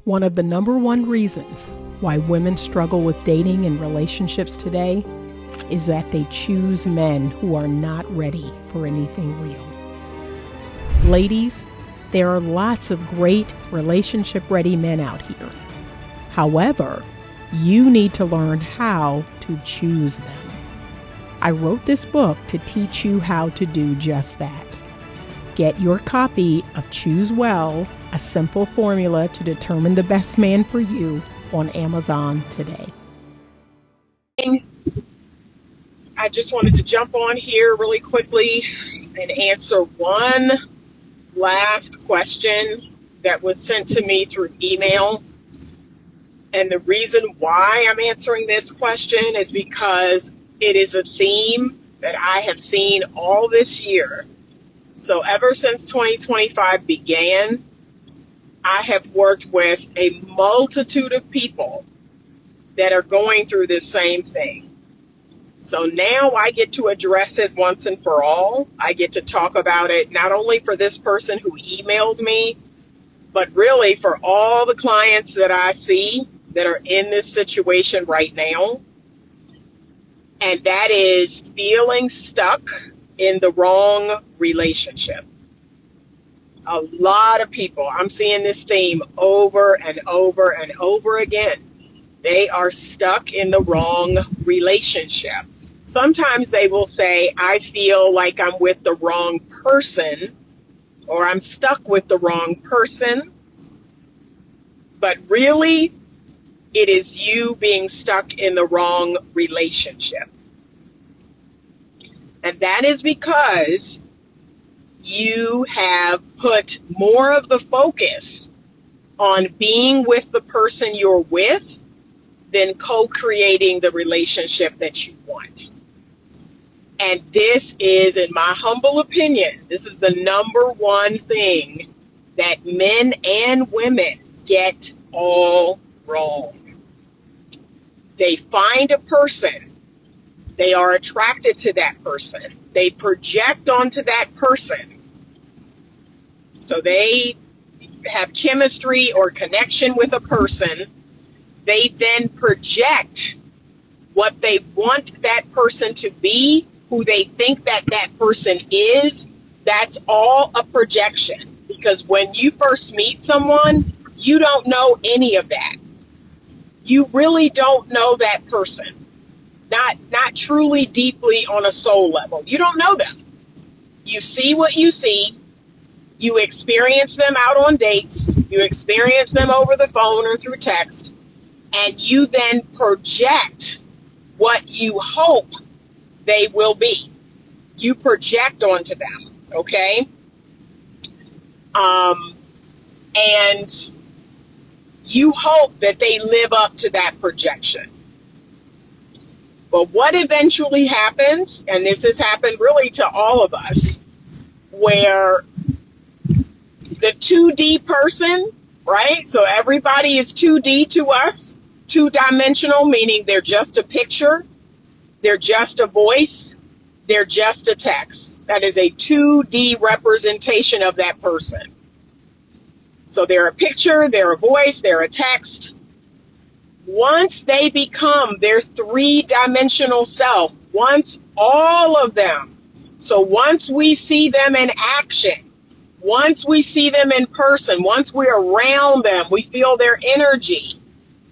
One of the number one reasons why women struggle with dating and relationships today is that they choose men who are not ready for anything real. Ladies, there are lots of great relationship-ready men out here. However, you need to learn how to choose them. I wrote this book to teach you how to do just that. Get your copy of Choose Well, a simple formula to determine the best man for you on Amazon today. I just wanted to jump on here really quickly and answer one last question that was sent to me through email. And the reason why I'm answering this question is because it is a theme that I have seen all this year. So ever since 2025 began, I have worked with a multitude of people that are going through this same thing. So now I get to address it once and for all. I get to talk about it not only for this person who emailed me, but really for all the clients that I see that are in this situation right now. And that is feeling stuck in the wrong relationship. A lot of people, I'm seeing this theme over and over and over again. They are stuck in the wrong relationship. Sometimes they will say, I feel like I'm with the wrong person, or I'm stuck with the wrong person. But really, it is you being stuck in the wrong relationship. And that is because you have put more of the focus on being with the person you're with than co-creating the relationship that you want. And this is, in my humble opinion, this is the number one thing that men and women get all wrong. They find a person. They are attracted to that person. They project onto that person. So they have chemistry or connection with a person. They then project what they want that person to be, who they think that that person is. That's all a projection. Because when you first meet someone, you don't know any of that. You really don't know that person. Not truly deeply on a soul level. You don't know them. You see what you see. You experience them out on dates. You experience them over the phone or through text. And you then project what you hope they will be. You project onto them, okay? And you hope that they live up to that projection. But what eventually happens, and this has happened really to all of us, where the 2D person, right? So everybody is 2D to us, two-dimensional, meaning they're just a picture, they're just a voice, they're just a text. That is a 2D representation of that person. So they're a picture, they're a voice, they're a text. Once they become their three-dimensional self, once all of them, so once we see them in action, once we see them in person, once we're around them, we feel their energy,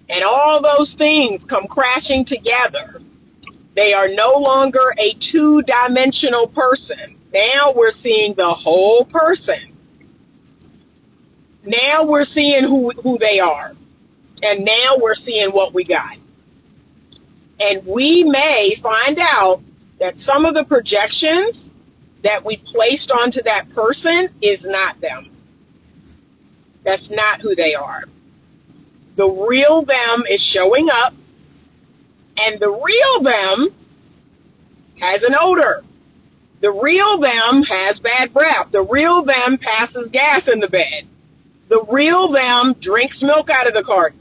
and all those things come crashing together. They are no longer a two-dimensional person. Now we're seeing the whole person. Now we're seeing who they are. And now we're seeing what we got. And we may find out that some of the projections that we placed onto that person is not them. That's not who they are. The real them is showing up, and the real them has an odor. The real them has bad breath. The real them passes gas in the bed. The real them drinks milk out of the carton.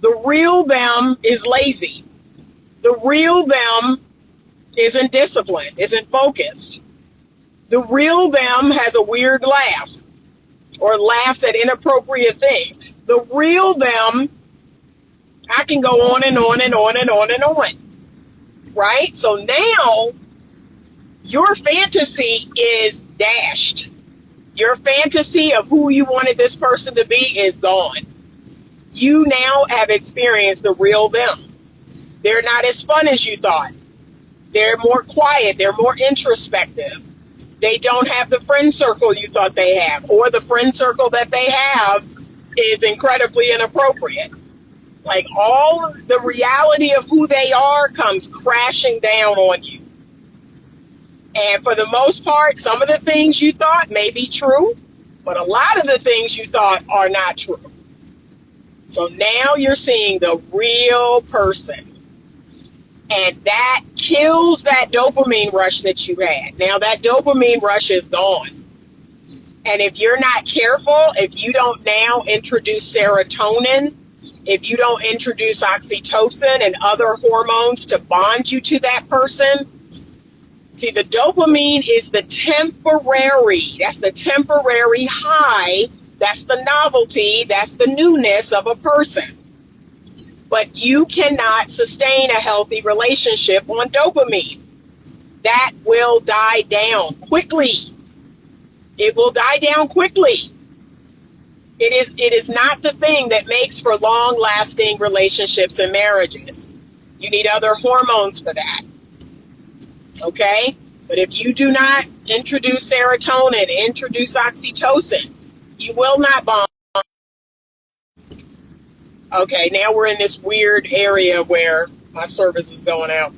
The real them is lazy. The real them isn't disciplined, isn't focused. The real them has a weird laugh or laughs at inappropriate things. The real them, I can go on and on and on and on and on, right? So now your fantasy is dashed. Your fantasy of who you wanted this person to be is gone. You now have experienced the real them. They're not as fun as you thought. They're more quiet. They're more introspective. They don't have the friend circle you thought they have, or the friend circle that they have is incredibly inappropriate. Like, all the reality of who they are comes crashing down on you. And for the most part, some of the things you thought may be true, but a lot of the things you thought are not true. So now you're seeing the real person. And that kills that dopamine rush that you had. Now that dopamine rush is gone. And if you're not careful, if you don't now introduce serotonin, if you don't introduce oxytocin and other hormones to bond you to that person, see, the dopamine is the temporary, that's the temporary high, that's the novelty, that's the newness of a person. But you cannot sustain a healthy relationship on dopamine. That will die down quickly. It will die down quickly. It is not the thing that makes for long-lasting relationships and marriages. You need other hormones for that. Okay? But if you do not introduce serotonin, introduce oxytocin, you will not bond. Okay, now we're in this weird area where my service is going out.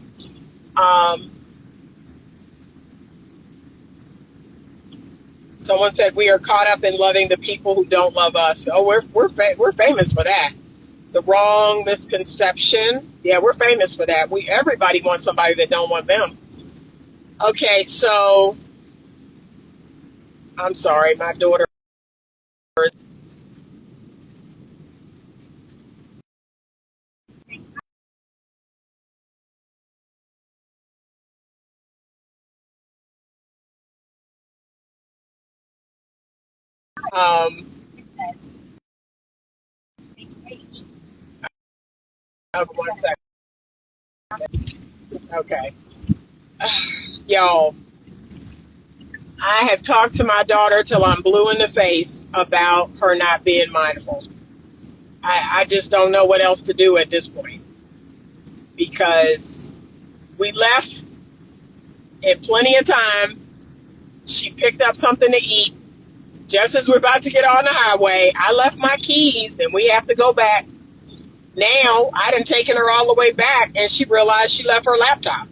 Someone said we are caught up in loving the people who don't love us. Oh, we're famous for that. The wrong misconception. Yeah, we're famous for that. Everybody wants somebody that don't want them. Okay, so I'm sorry, my daughter. Um, One second. Okay. Y'all, I have talked to my daughter till I'm blue in the face about her not being mindful. I just don't know what else to do at this point, because we left in plenty of time. She picked up something to eat. Just as we're about to get on the highway, I left my keys and we have to go back. Now, I done taken her all the way back and she realized she left her laptop.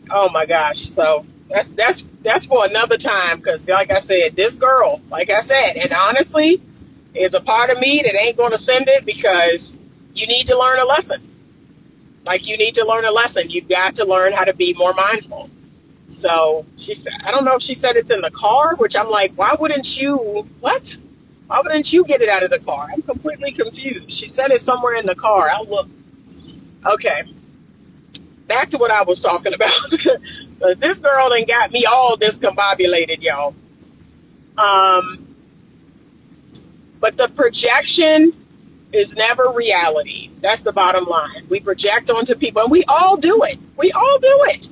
Oh my gosh. So that's for another time, because like I said, this girl, like I said, and honestly, is a part of me that ain't going to send it, because you need to learn a lesson. Like, you need to learn a lesson. You've got to learn how to be more mindful. So she said, I don't know if she said it's in the car, which I'm like, why wouldn't you get it out of the car? I'm completely confused. She said it's somewhere in the car. I'll look. Okay. Back to what I was talking about. Because this girl done got me all discombobulated, y'all. But the projection is never reality. That's the bottom line. We project onto people, and we all do it. We all do it.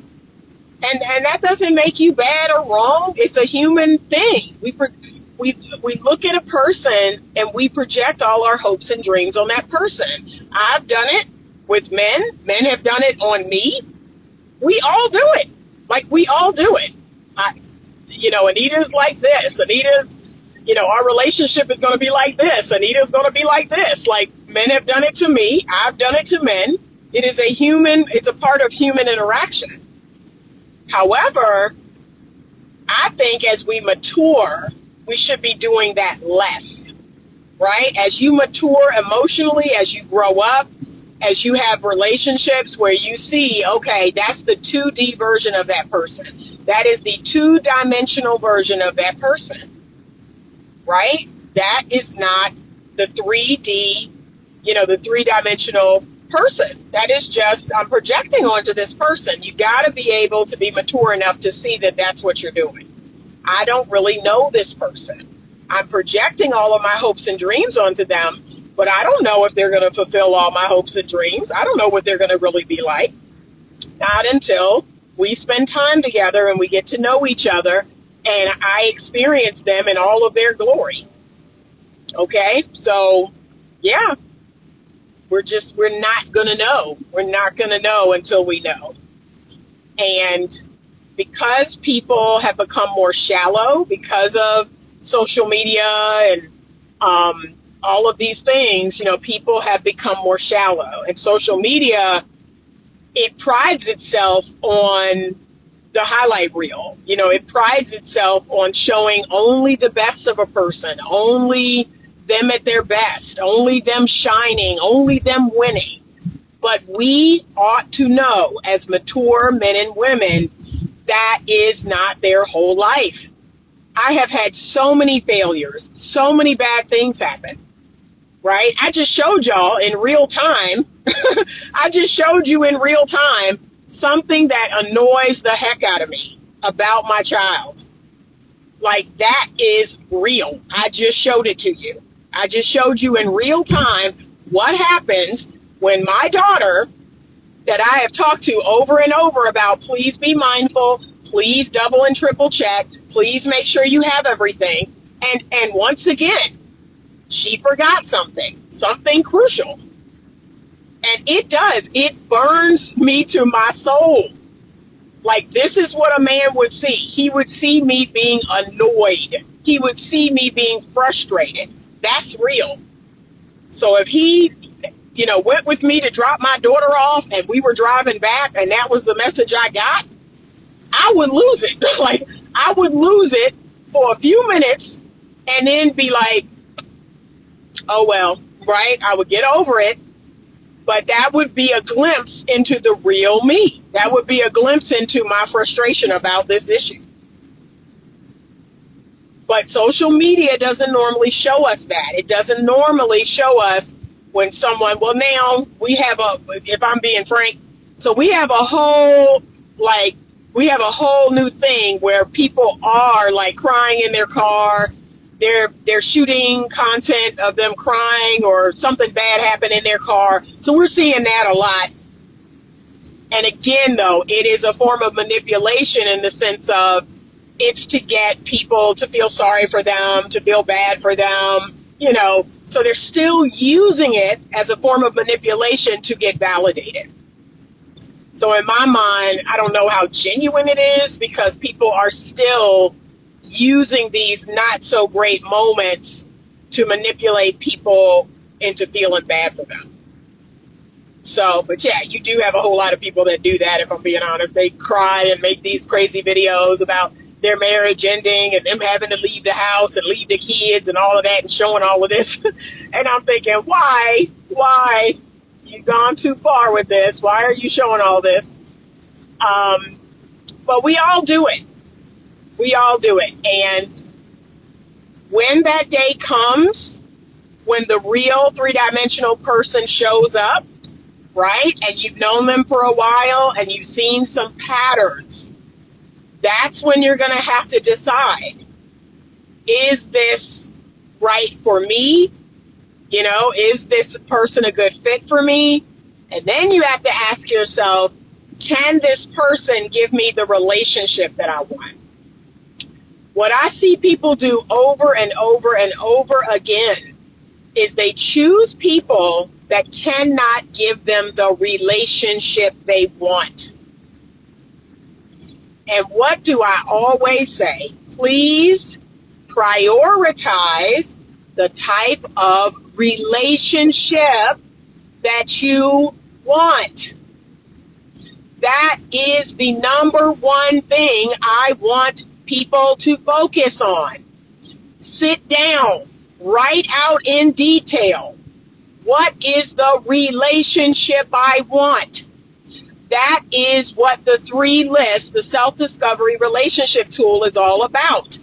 And that doesn't make you bad or wrong. It's a human thing. We look at a person and we project all our hopes and dreams on that person. I've done it with men. Men have done it on me. We all do it. Like, we all do it. Anita's like this. Anita's, our relationship is going to be like this. Anita's going to be like this. Like, men have done it to me. I've done it to men. It's a part of human interaction. However, I think as we mature, we should be doing that less, right? As you mature emotionally, as you grow up, as you have relationships where you see, okay, that's the 2D version of that person. That is the 2-dimensional version of that person, right? That is not the 3D, the 3-dimensional person. That is just, I'm projecting onto this person. You got to be able to be mature enough to see that that's what you're doing. I don't really know this person. I'm projecting all of my hopes and dreams onto them, but I don't know if they're going to fulfill all my hopes and dreams. I don't know what they're going to really be like. Not until we spend time together and we get to know each other and I experience them in all of their glory. Okay? So, yeah, we're not going to know. We're not going to know until we know. And because people have become more shallow because of social media and all of these things, people have become more shallow. And social media, it prides itself on the highlight reel. It prides itself on showing only the best of a person, only them at their best, only them shining, only them winning. But we ought to know as mature men and women, that is not their whole life. I have had so many failures, so many bad things happen, right? I just showed y'all in real time. I just showed you in real time something that annoys the heck out of me about my child. Like, that is real. I just showed it to you. I just showed you in real time what happens when my daughter, that I have talked to over and over about, please be mindful, please double and triple check, please make sure you have everything. And once again, she forgot something crucial. And it burns me to my soul. Like, this is what a man would see. He would see me being annoyed. He would see me being frustrated. That's real. So if he went with me to drop my daughter off and we were driving back and that was the message I got, I would lose it. Like, I would lose it for a few minutes and then be like, oh, well, right? I would get over it. But that would be a glimpse into the real me. That would be a glimpse into my frustration about this issue. But social media doesn't normally show us that. It doesn't normally show us when someone, well, now we have if I'm being frank, so we have a whole new thing where people are like crying in their car. They're shooting content of them crying or something bad happened in their car. So we're seeing that a lot. And again, though, it is a form of manipulation in the sense of it's to get people to feel sorry for them, to feel bad for them, so they're still using it as a form of manipulation to get validated. So in my mind, I don't know how genuine it is because people are still using these not so great moments to manipulate people into feeling bad for them. So, but yeah, you do have a whole lot of people that do that, if I'm being honest. They cry and make these crazy videos about their marriage ending and them having to leave the house and leave the kids and all of that and showing all of this. And I'm thinking, why? You've gone too far with this. Why are you showing all this? But we all do it. We all do it. And when that day comes, when the real three-dimensional person shows up, right, and you've known them for a while and you've seen some patterns, that's when you're going to have to decide, is this right for me? Is this person a good fit for me? And then you have to ask yourself, can this person give me the relationship that I want? What I see people do over and over and over again is they choose people that cannot give them the relationship they want. And what do I always say? Please prioritize the type of relationship that you want. That is the number one thing I want people to focus on. Sit down, write out in detail, what is the relationship I want? That is what the 3 lists, the self-discovery relationship tool, is all about.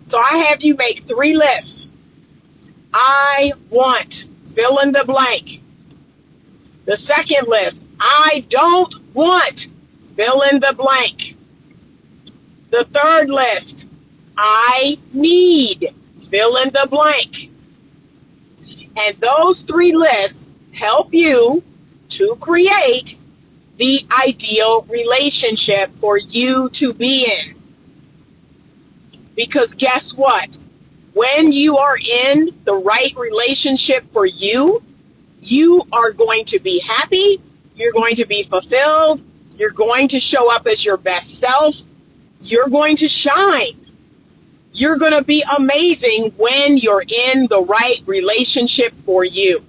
So I have you make 3 lists. I want, fill in the blank. The second list, I don't want, fill in the blank. The third list, I need, fill in the blank. And those 3 lists help you to create the ideal relationship for you to be in. Because guess what? When you are in the right relationship for you, you are going to be happy, you're going to be fulfilled, you're going to show up as your best self, you're going to shine. You're going to be amazing when you're in the right relationship for you.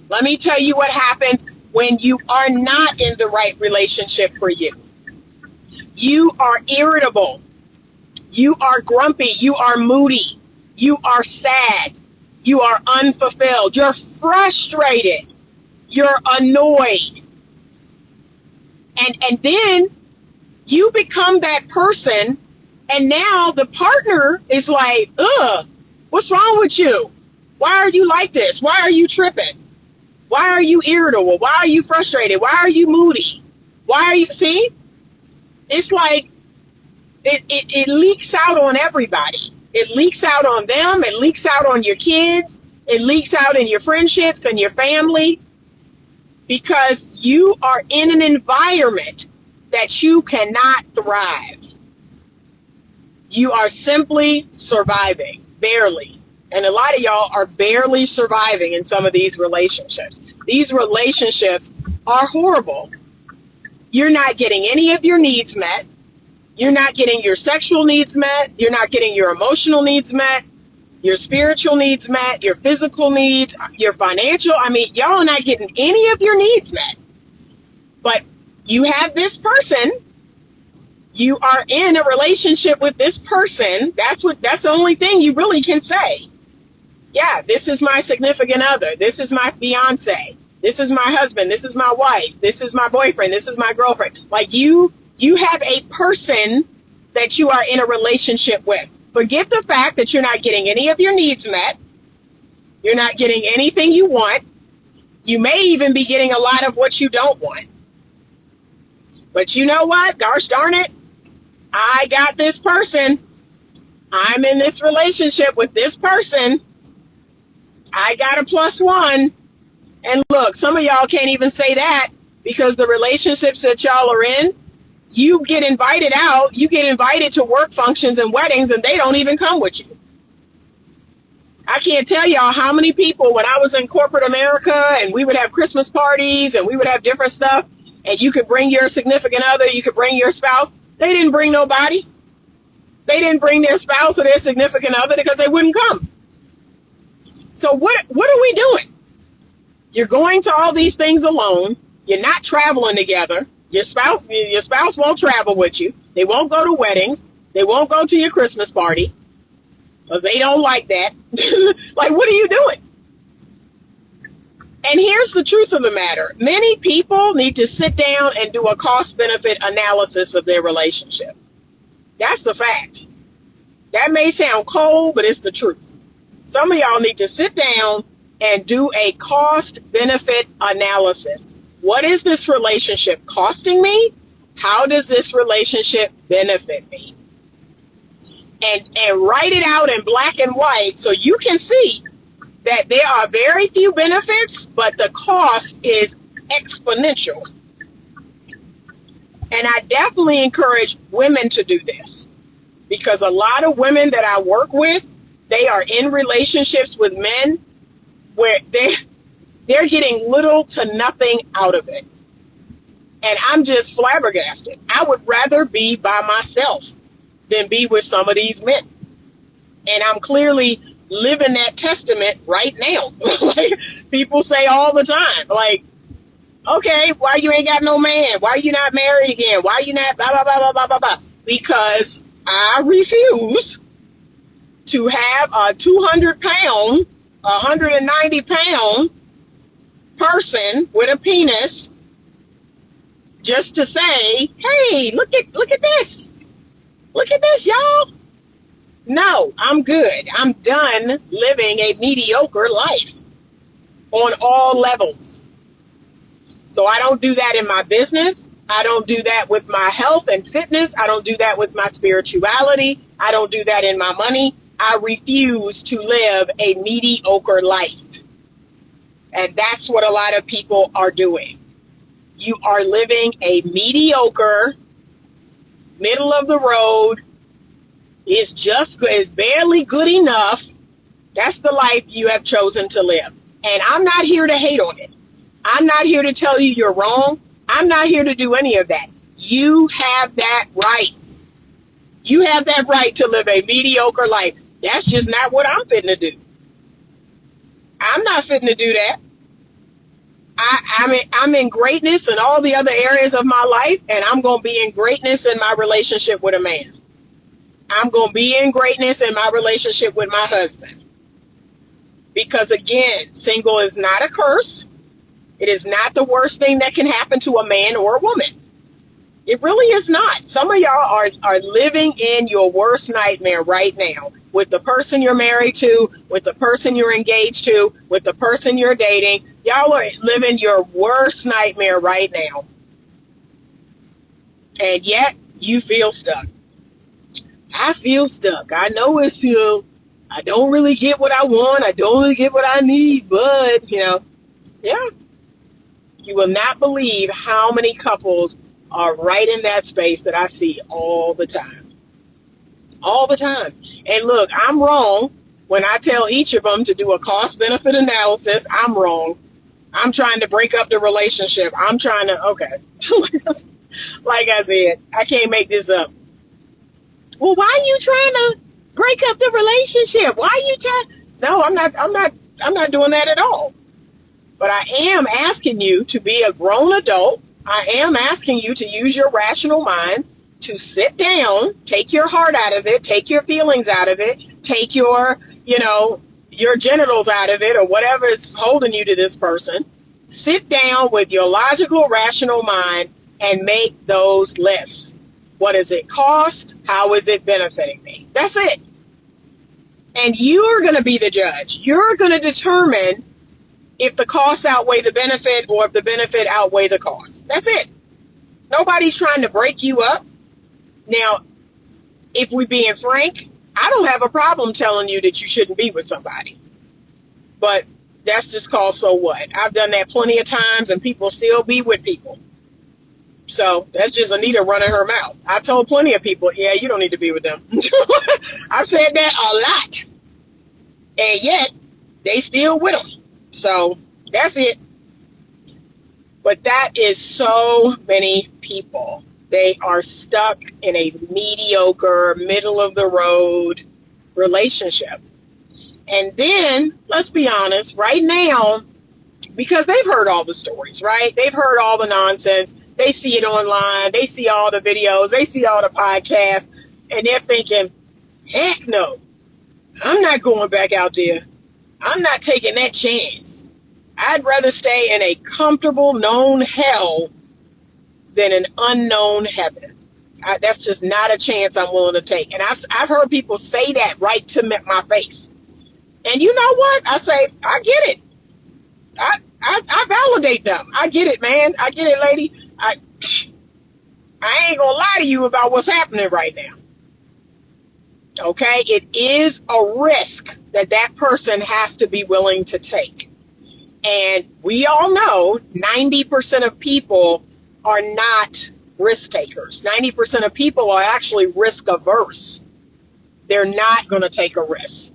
Let me tell you what happens when you are not in the right relationship for you. You are irritable. You are grumpy. You are moody. You are sad. You are unfulfilled. You're frustrated. You're annoyed. And then you become that person, and now the partner is like, ugh, what's wrong with you? Why are you like this? Why are you tripping? Why are you irritable? Why are you frustrated? Why are you moody? Why are you, see? It's like it leaks out on everybody. It leaks out on them. It leaks out on your kids. It leaks out in your friendships and your family, because you are in an environment that you cannot thrive. You are simply surviving, barely. And a lot of y'all are barely surviving in some of these relationships. These relationships are horrible. You're not getting any of your needs met. You're not getting your sexual needs met. You're not getting your emotional needs met, your spiritual needs met, your physical needs, your financial. I mean, y'all are not getting any of your needs met. But you have this person. You are in a relationship with this person. That's the only thing you really can say. Yeah, this is my significant other. This is my fiance. This is my husband. This is my wife. This is my boyfriend. This is my girlfriend. Like you have a person that you are in a relationship with. Forget the fact that you're not getting any of your needs met. You're not getting anything you want. You may even be getting a lot of what you don't want. But you know what? Gosh darn it. I got this person. I'm in this relationship with this person. I got a +1. And look, some of y'all can't even say that, because the relationships that y'all are in, you get invited out, you get invited to work functions and weddings, and they don't even come with you. I can't tell y'all how many people, when I was in corporate America and we would have Christmas parties and we would have different stuff, and you could bring your significant other, you could bring your spouse. They didn't bring nobody. They didn't bring their spouse or their significant other because they wouldn't come. So what are we doing? You're going to all these things alone. You're not traveling together. Your spouse won't travel with you. They won't go to weddings. They won't go to your Christmas party because they don't like that. Like, what are you doing? And here's the truth of the matter. Many people need to sit down and do a cost-benefit analysis of their relationship. That's the fact. That may sound cold, but it's the truth. Some of y'all need to sit down and do a cost-benefit analysis. What is this relationship costing me? How does this relationship benefit me? And write it out in black and white so you can see that there are very few benefits, but the cost is exponential. And I definitely encourage women to do this, because a lot of women that I work with, they are in relationships with men where they're getting little to nothing out of it. And I'm just flabbergasted. I would rather be by myself than be with some of these men. And I'm clearly living that testament right now. Like, people say all the time, like, okay, why you ain't got no man? Why you not married again? Why you not blah, blah, blah, blah, blah, blah, blah? Because I refuse to have a 200-pound, 190-pound person with a penis just to say, hey, look at this. Look at this, y'all. No, I'm good. I'm done living a mediocre life on all levels. So I don't do that in my business. I don't do that with my health and fitness. I don't do that with my spirituality. I don't do that in my money. I refuse to live a mediocre life. And that's what a lot of people are doing. You are living a mediocre, middle of the road, is just good, is barely good enough. That's the life you have chosen to live. And I'm not here to hate on it. I'm not here to tell you you're wrong. I'm not here to do any of that. You have that right. You have that right to live a mediocre life. That's just not what I'm fitting to do. I'm not fitting to do that. I'm in greatness in all the other areas of my life, and I'm going to be in greatness in my relationship with a man. I'm going to be in greatness in my relationship with my husband. Because again, single is not a curse. It is not the worst thing that can happen to a man or a woman. It really is not. Some of y'all are living in your worst nightmare right now with the person you're married to, with the person you're engaged to, with the person you're dating. Y'all are living your worst nightmare right now. And yet you feel stuck. I feel stuck. I know it's, I don't really get what I want. I don't really get what I need, but, yeah. You will not believe how many couples are right in that space that I see all the time. All the time. And look, I'm wrong when I tell each of them to do a cost-benefit analysis. I'm wrong. I'm trying to break up the relationship. I'm trying to, okay. Like I said, I can't make this up. Well, why are you trying to break up the relationship? Why are you trying? No, I'm not doing that at all. But I am asking you to be a grown adult. I am asking you to use your rational mind to sit down, take your heart out of it, take your feelings out of it, take your genitals out of it, or whatever is holding you to this person. Sit down with your logical, rational mind and make those lists. What does it cost? How is it benefiting me? That's it. And you're going to be the judge. You're going to determine if the costs outweigh the benefit or if the benefit outweigh the cost. That's it. Nobody's trying to break you up. Now, if we're being frank, I don't have a problem telling you that you shouldn't be with somebody. But that's just called so what. I've done that plenty of times and people still be with people. So that's just Anita running her mouth. I told plenty of people, yeah, you don't need to be with them. I've said that a lot. And yet, they still with them. So that's it. But that is so many people. They are stuck in a mediocre, middle of the road relationship. And then, let's be honest, right now, because they've heard all the stories, right? They've heard all the nonsense. They see it online. They see all the videos. They see all the podcasts. And they're thinking, heck no, I'm not going back out there. I'm not taking that chance. I'd rather stay in a comfortable, known hell than an unknown heaven. That's just not a chance I'm willing to take. And I've heard people say that right to my face. And you know what? I say, I get it. I validate them. I get it, man. I get it, lady. I ain't gonna lie to you about what's happening right now. Okay? It is a risk that person has to be willing to take. And we all know 90% of people are not risk takers. 90% of people are actually risk averse. They're not going to take a risk.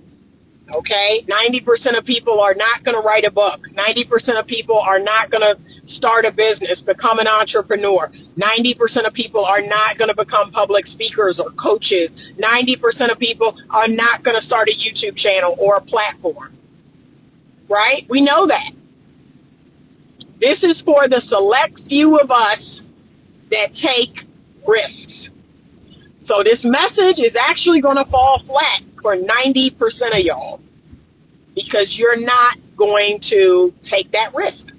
Okay? 90% of people are not going to write a book. 90% of people are not going to start a business, become an entrepreneur. 90% of people are not going to become public speakers or coaches. 90% of people are not going to start a YouTube channel or a platform. Right? We know that. This is for the select few of us that take risks. So this message is actually going to fall flat for 90% of y'all because you're not going to take that risk.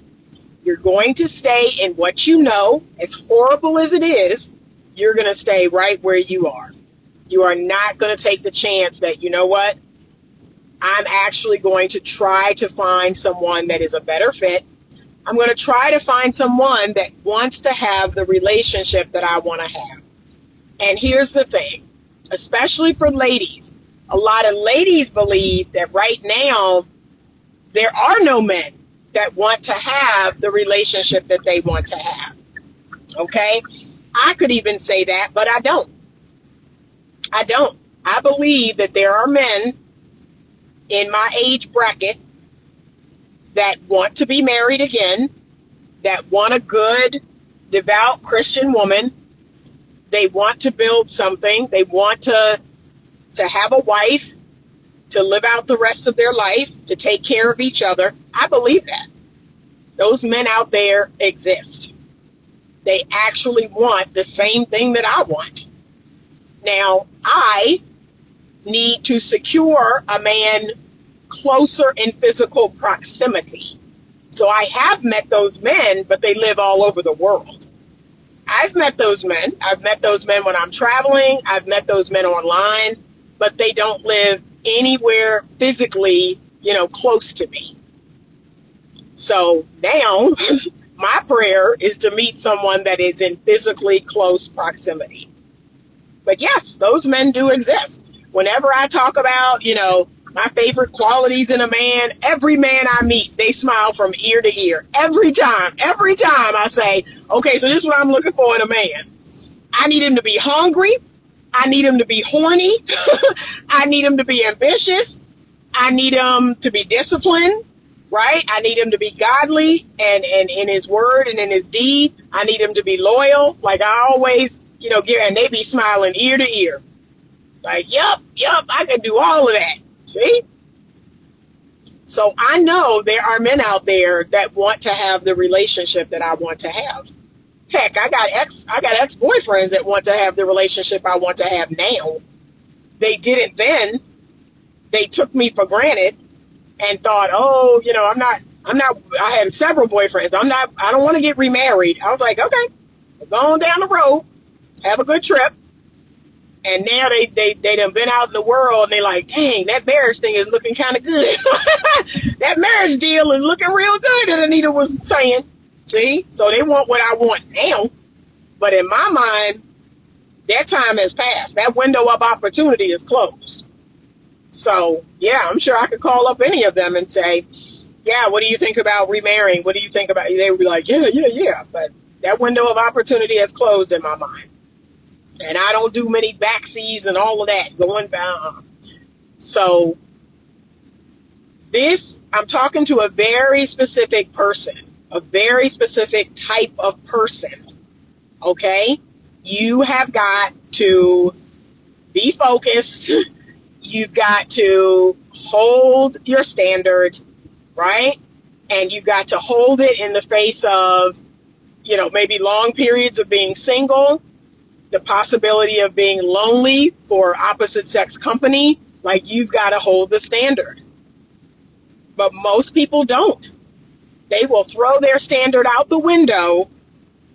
You're going to stay in what you know. As horrible as it is, you're going to stay right where you are. You are not going to take the chance that, you know what, I'm actually going to try to find someone that is a better fit. I'm going to try to find someone that wants to have the relationship that I want to have. And here's the thing, especially for ladies, a lot of ladies believe that right now there are no men that want to have the relationship that they want to have. Okay? I could even say that, but I don't. I don't. I believe that there are men in my age bracket that want to be married again, that want a good, devout Christian woman. They want to build something. They want to have a wife, to live out the rest of their life, to take care of each other. I believe that. Those men out there exist. They actually want the same thing that I want. Now, I need to secure a man closer in physical proximity. So I have met those men, but they live all over the world. I've met those men. I've met those men when I'm traveling. I've met those men online, but they don't live anywhere physically, close to me. So now my prayer is to meet someone that is in physically close proximity. But yes, those men do exist. Whenever I talk about, my favorite qualities in a man, every man I meet, they smile from ear to ear. Every time I say, okay, so this is what I'm looking for in a man. I need him to be hungry. I need him to be horny. I need him to be ambitious. I need him to be disciplined, right? I need him to be godly and in his word and in his deed. I need him to be loyal. Like I always, and they be smiling ear to ear. Like, yup, I can do all of that. See? So I know there are men out there that want to have the relationship that I want to have. Heck, I got ex-boyfriends that want to have the relationship I want to have now. They didn't then. They took me for granted and thought, oh, I had several boyfriends. I don't want to get remarried. I was like, okay, we're going down the road, have a good trip. And now they done been out in the world and they're like, dang, that marriage thing is looking kind of good. That marriage deal is looking real good, and Anita was saying. See? So they want what I want now. But in my mind, that time has passed. That window of opportunity is closed. So, yeah, I'm sure I could call up any of them and say, yeah, what do you think about remarrying? What do you think about? They would be like, yeah. But that window of opportunity has closed in my mind. And I don't do many backseas and all of that going down. So I'm talking to a very specific person, a very specific type of person. Okay? You have got to be focused. You've got to hold your standard, right? And you've got to hold it in the face of, maybe long periods of being single, the possibility of being lonely for opposite sex company. Like, you've got to hold the standard. But most people don't. They will throw their standard out the window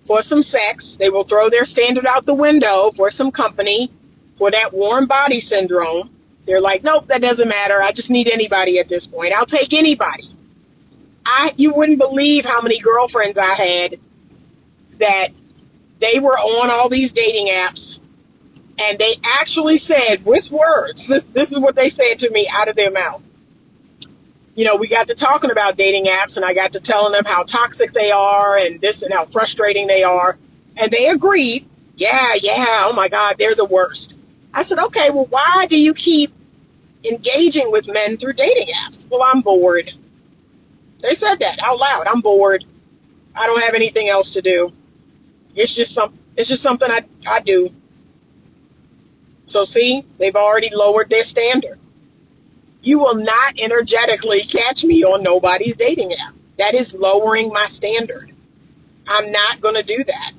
for some sex. They will throw their standard out the window for some company, for that warm body syndrome. They're like, nope, that doesn't matter. I just need anybody at this point. I'll take anybody. You wouldn't believe how many girlfriends I had that they were on all these dating apps, and they actually said with words, this is what they said to me out of their mouth. We got to talking about dating apps, and I got to telling them how toxic they are and this and how frustrating they are. And they agreed, yeah, oh my God, they're the worst. I said, okay, well, why do you keep engaging with men through dating apps? Well, I'm bored. They said that out loud. I'm bored. I don't have anything else to do. It's just something I do. So see, they've already lowered their standard. You will not energetically catch me on nobody's dating app. That is lowering my standard. I'm not going to do that.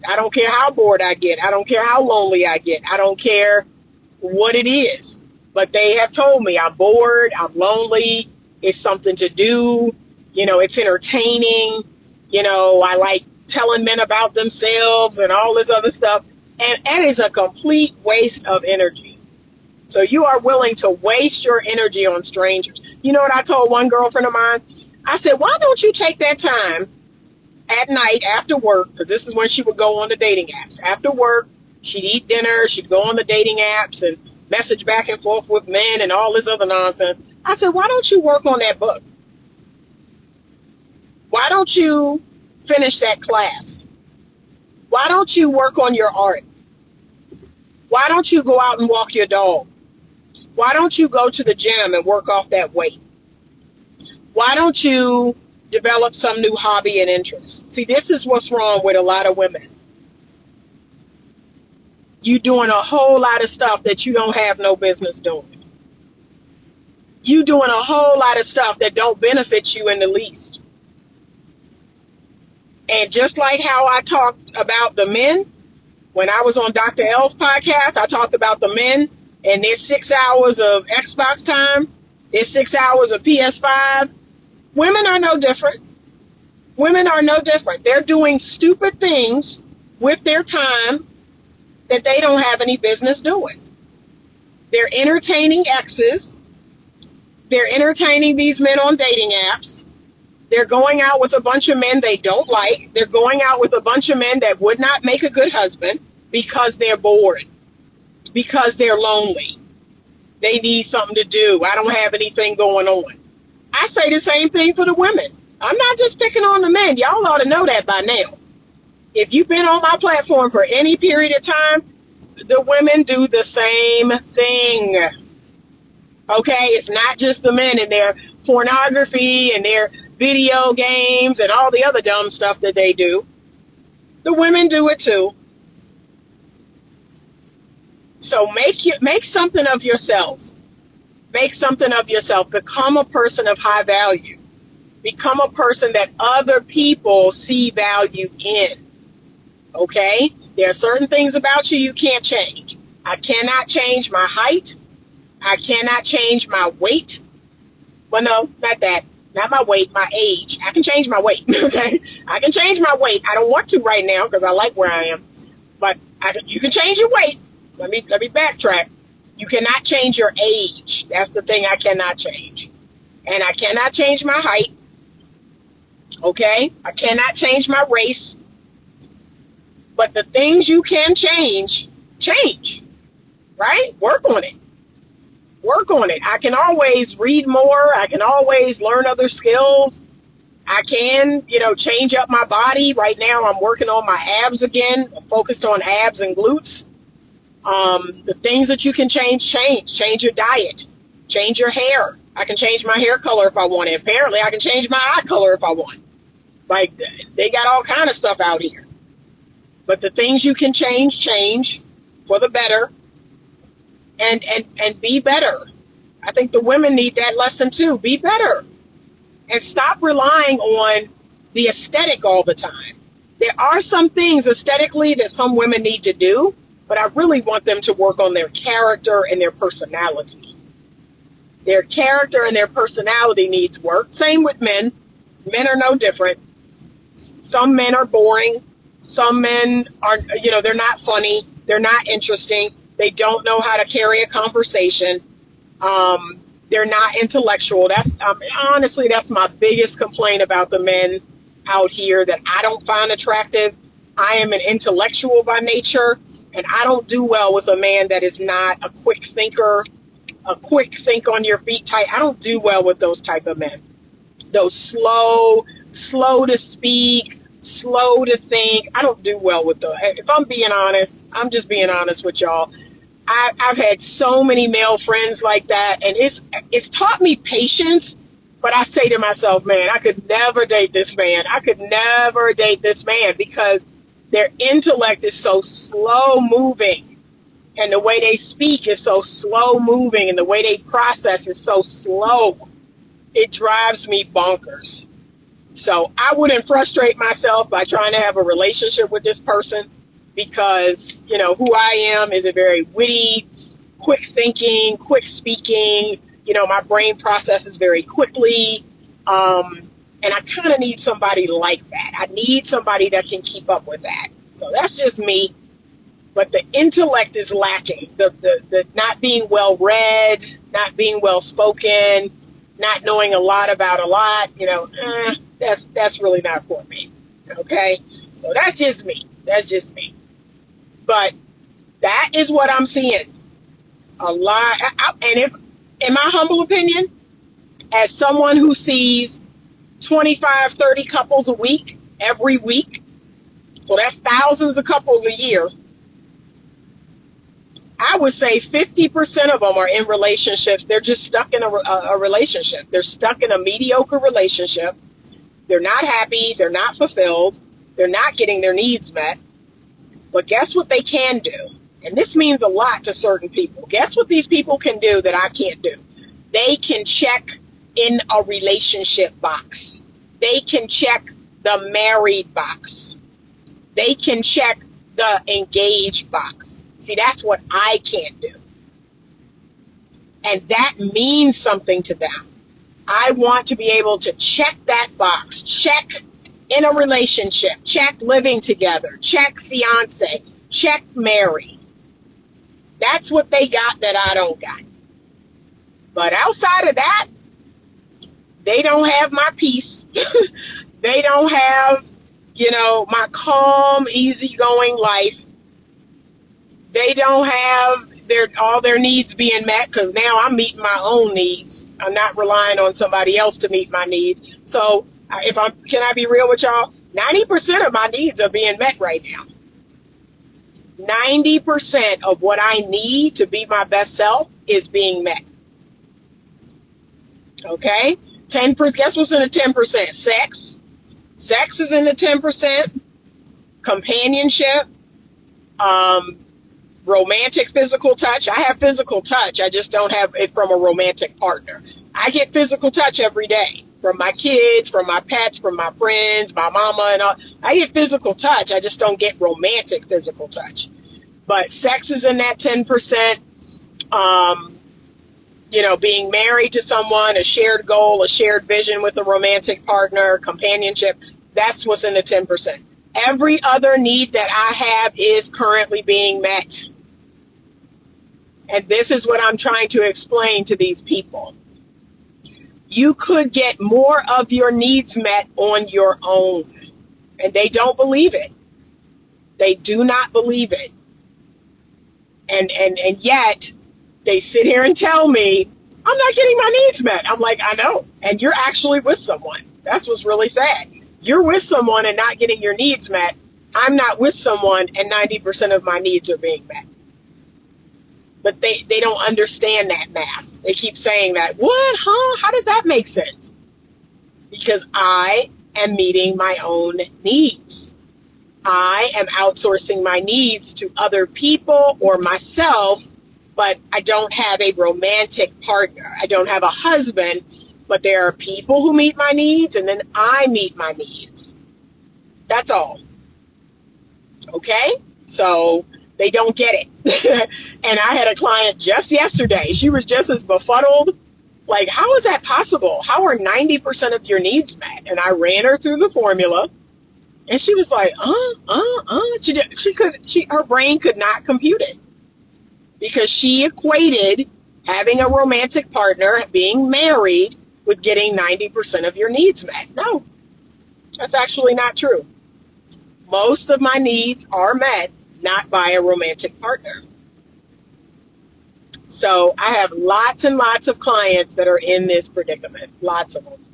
I don't care how bored I get. I don't care how lonely I get. I don't care what it is. But they have told me I'm bored, I'm lonely, it's something to do, it's entertaining, I like telling men about themselves and all this other stuff. And that is a complete waste of energy. So you are willing to waste your energy on strangers. You know what I told one girlfriend of mine? I said, why don't you take that time at night after work, because this is when she would go on the dating apps. After work, she'd eat dinner, she'd go on the dating apps, and message back and forth with men and all this other nonsense. I said, why don't you work on that book? Why don't you finish that class? Why don't you work on your art? Why don't you go out and walk your dog? Why don't you go to the gym and work off that weight? Why don't you develop some new hobby and interest? See, this is what's wrong with a lot of women. You doing a whole lot of stuff that you don't have no business doing. You doing a whole lot of stuff that don't benefit you in the least. And just like how I talked about the men, when I was on Dr. L's podcast, I talked about the men and their 6 hours of Xbox time, their 6 hours of PS5. Women are no different. Women are no different. They're doing stupid things with their time that they don't have any business doing. They're entertaining exes. They're entertaining these men on dating apps. They're going out with a bunch of men they don't like. They're going out with a bunch of men that would not make a good husband because they're bored, because they're lonely. They need something to do. I don't have anything going on. I say the same thing for the women. I'm not just picking on the men. Y'all ought to know that by now. If you've been on my platform for any period of time, the women do the same thing. Okay? It's not just the men and their pornography and their video games and all the other dumb stuff that they do. The women do it too. So make something of yourself. Make something of yourself. Become a person of high value. Become a person that other people see value in. Okay? There are certain things about you can't change. I cannot change my height. I cannot change my weight. Well, no, not that. Not my weight, my age. I can change my weight, okay? I can change my weight. I don't want to right now because I like where I am. But you can change your weight. Let me backtrack. You cannot change your age. That's the thing I cannot change. And I cannot change my height. Okay? I cannot change my race. But the things you can change, change. Right? Work on it. Work on it. I can always read more. I can always learn other skills. I can, change up my body. Right now I'm working on my abs again. I'm focused on abs and glutes. The things that you can change. Change your diet. Change your hair. I can change my hair color if I want it. Apparently I can change my eye color if I want. Like, they got all kind of stuff out here. But the things you can change for the better. And be better. I think the women need that lesson too. Be better. And stop relying on the aesthetic all the time. There are some things aesthetically that some women need to do, but I really want them to work on their character and their personality. Their character and their personality needs work. Same with men. Men are no different. Some men are boring. Some men are, they're not funny. They're not interesting. They don't know how to carry a conversation. They're not intellectual. Honestly, that's my biggest complaint about the men out here that I don't find attractive. I am an intellectual by nature, and I don't do well with a man that is not a quick thinker, a quick think on your feet type. I don't do well with those type of men. Those slow to speak, slow to think. I don't do well with those. If I'm being honest, I'm just being honest with y'all. I've had so many male friends like that, and it's taught me patience, but I say to myself, man, I could never date this man. I could never date this man because their intellect is so slow moving, and the way they speak is so slow moving, and the way they process is so slow. It drives me bonkers. So I wouldn't frustrate myself by trying to have a relationship with this person. Because, who I am is a very witty, quick thinking, quick speaking. My brain processes very quickly. And I kind of need somebody like that. I need somebody that can keep up with that. So that's just me. But the intellect is lacking. The not being well read, not being well spoken, not knowing a lot about a lot, that's really not for me. Okay? So that's just me. That's just me. But that is what I'm seeing. A lot. And if, in my humble opinion, as someone who sees 25, 30 couples a week, every week, so that's thousands of couples a year, I would say 50% of them are in relationships. They're just stuck in a relationship. They're stuck in a mediocre relationship. They're not happy. They're not fulfilled. They're not getting their needs met. But guess what they can do? And this means a lot to certain people. Guess what these people can do that I can't do? They can check in a relationship box. They can check the married box. They can check the engaged box. See, that's what I can't do. And that means something to them. I want to be able to check that box, check in a relationship, check living together, check fiance, check married. That's what they got that I don't got. But outside of that, they don't have my peace. They don't have, my calm, easygoing life. They don't have all their needs being met, because now I'm meeting my own needs. I'm not relying on somebody else to meet my needs. So can I be real with y'all? 90% of my needs are being met right now. 90% of what I need to be my best self is being met. Okay? 10%, guess what's in the 10%? Sex. Sex is in the 10%. Companionship. Romantic physical touch. I have physical touch. I just don't have it from a romantic partner. I get physical touch every day from my kids, from my pets, from my friends, my mama, and all. I get physical touch. I just don't get romantic physical touch. But sex is in that 10%. Being married to someone, a shared goal, a shared vision with a romantic partner, companionship, that's what's in the 10%. Every other need that I have is currently being met. And this is what I'm trying to explain to these people. You could get more of your needs met on your own. And they don't believe it. They do not believe it. And yet they sit here and tell me, I'm not getting my needs met. I'm like, I know. And you're actually with someone. That's what's really sad. You're with someone and not getting your needs met. I'm not with someone and 90% of my needs are being met. But they don't understand that math. They keep saying that. What? Huh? How does that make sense? Because I am meeting my own needs. I am outsourcing my needs to other people or myself, but I don't have a romantic partner. I don't have a husband, but there are people who meet my needs, and then I meet my needs. That's all. Okay? So they don't get it. And I had a client just yesterday. She was just as befuddled. Like, how is that possible? How are 90% of your needs met? And I ran her through the formula. And she was like, her brain could not compute it. Because she equated having a romantic partner, being married, with getting 90% of your needs met. No, that's actually not true. Most of my needs are met not by a romantic partner. So I have lots and lots of clients that are in this predicament, lots of them.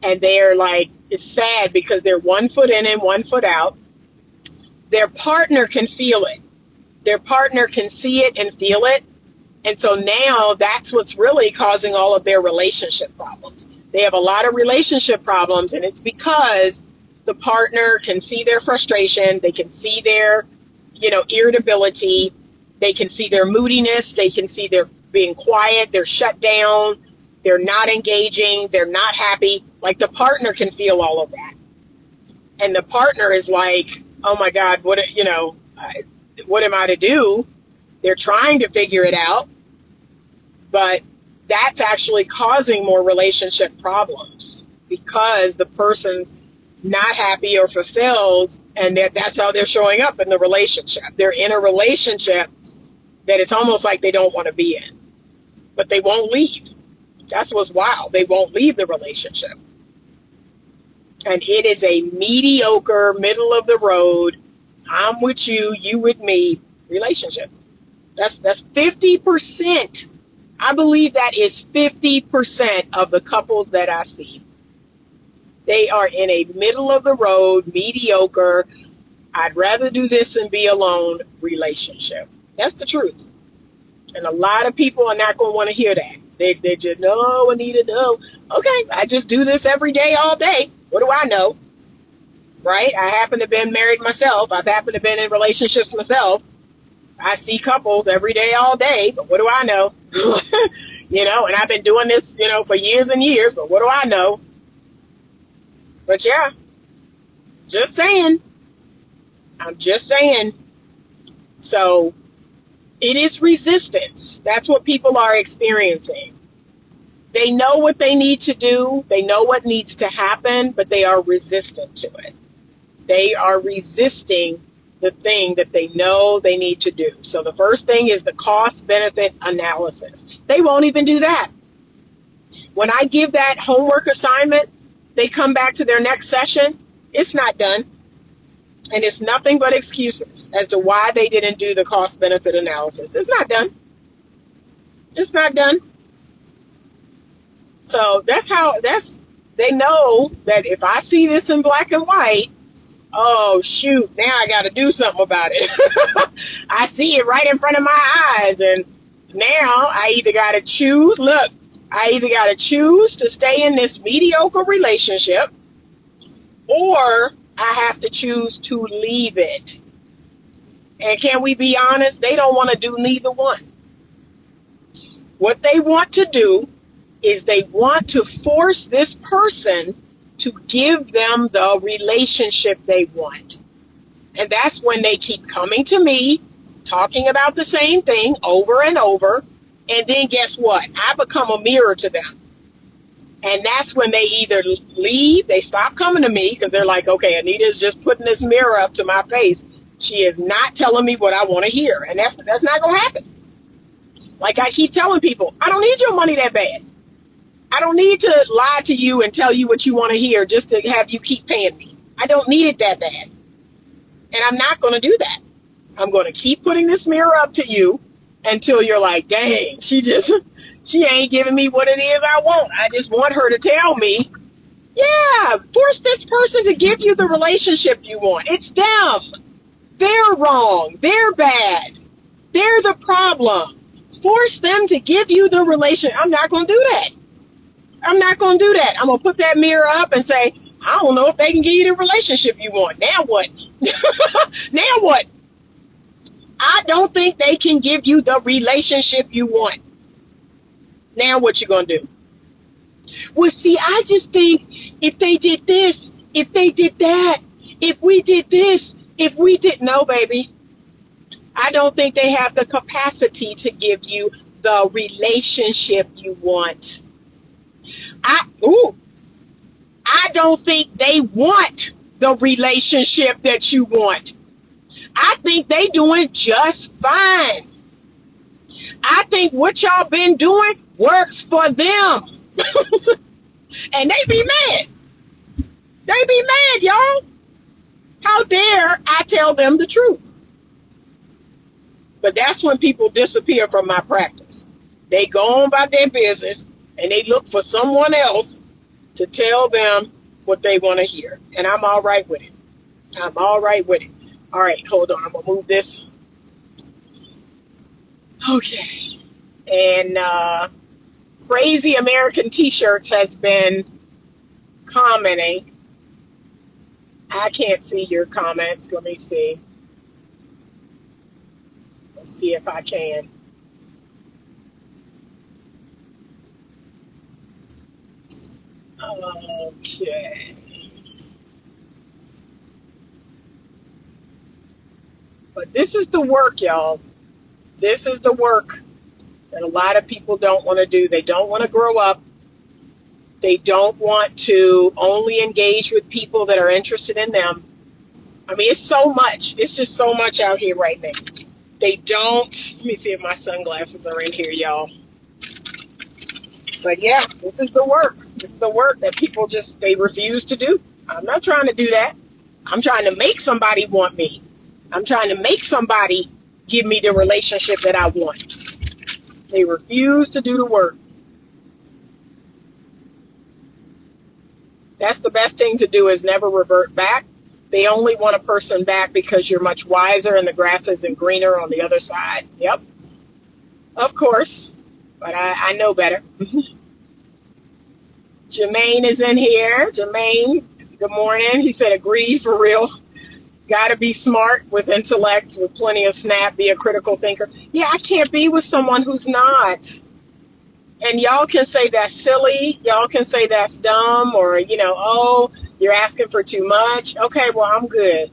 And they're like, it's sad because they're 1 foot in and 1 foot out. Their partner can feel it. Their partner can see it and feel it. And so now that's what's really causing all of their relationship problems. They have a lot of relationship problems, and it's because the partner can see their frustration. They can see their, irritability. They can see their moodiness. They can see their being quiet. They're shut down. They're not engaging. They're not happy. Like, the partner can feel all of that. And the partner is like, oh my God, what am I to do? They're trying to figure it out, but that's actually causing more relationship problems because the person's not happy or fulfilled, and that's how they're showing up in the relationship. They're in a relationship that it's almost like they don't want to be in, but they won't leave. That's what's wild. They won't leave the relationship. And it is a mediocre, middle of the road, I'm with you, you with me relationship. That's 50%. I believe that is 50% of the couples that I see. They are in a middle of the road, mediocre, I'd rather do this and be alone relationship. That's the truth. And a lot of people are not going to want to hear that. They just, no, Anita, no. Okay, I just do this every day, all day. What do I know? Right? I happen to have been married myself. I've happened to have been in relationships myself. I see couples every day, all day, but what do I know? And I've been doing this, for years and years, but what do I know? But yeah, just saying. I'm just saying. So it is resistance. That's what people are experiencing. They know what they need to do. They know what needs to happen, but they are resistant to it. They are resisting the thing that they know they need to do. So the first thing is the cost-benefit analysis. They won't even do that. When I give that homework assignment, they come back to their next session, it's not done. And it's nothing but excuses as to why they didn't do the cost-benefit analysis. It's not done. It's not done. So they know that if I see this in black and white, oh, shoot, now I got to do something about it. I see it right in front of my eyes. And now I either got to choose to stay in this mediocre relationship, or I have to choose to leave it. And can we be honest? They don't want to do neither one. What they want to do is they want to force this person to give them the relationship they want. And that's when they keep coming to me, talking about the same thing over and over. And then guess what? I become a mirror to them. And that's when they either leave, they stop coming to me because they're like, okay, Anita's just putting this mirror up to my face. She is not telling me what I want to hear. And that's not going to happen. Like I keep telling people, I don't need your money that bad. I don't need to lie to you and tell you what you want to hear just to have you keep paying me. I don't need it that bad. And I'm not going to do that. I'm going to keep putting this mirror up to you until you're like, dang, she ain't giving me what it is I want. I just want her to tell me, yeah, force this person to give you the relationship you want. It's them. They're wrong. They're bad. They're the problem. Force them to give you the relationship. I'm not going to do that. I'm not going to do that. I'm going to put that mirror up and say, I don't know if they can give you the relationship you want. Now what? Now what? I don't think they can give you the relationship you want. Now what you going to do? Well, see, I just think if they did this, if they did that, if we did this, if we did... No, baby. I don't think they have the capacity to give you the relationship you want. I don't think they want the relationship that you want. I think they doing just fine. I think what y'all been doing works for them. And they be mad. They be mad, y'all. How dare I tell them the truth? But that's when people disappear from my practice. They go on about their business and they look for someone else to tell them what they want to hear. And I'm all right with it. I'm all right with it. All right, hold on. I'm going to move this. Okay. And Crazy American T-shirts has been commenting. I can't see your comments. Let me see. Let's see if I can. Okay. But this is the work, y'all. This is the work that a lot of people don't want to do. They don't want to grow up. They don't want to only engage with people that are interested in them. I mean, it's so much. It's just so much out here right now. They don't. Let me see if my sunglasses are in here, y'all. But yeah, this is the work. This is the work that people they refuse to do. I'm not trying to do that. I'm trying to make somebody want me. I'm trying to make somebody give me the relationship that I want. They refuse to do the work. That's the best thing to do, is never revert back. They only want a person back because you're much wiser and the grass isn't greener on the other side. Yep. Of course. But I know better. Jermaine is in here. Jermaine, good morning. He said, agreed, for real. Got to be smart with intellect, with plenty of snap, be a critical thinker. Yeah, I can't be with someone who's not. And y'all can say that's silly. Y'all can say that's dumb, or, oh, you're asking for too much. Okay, well, I'm good.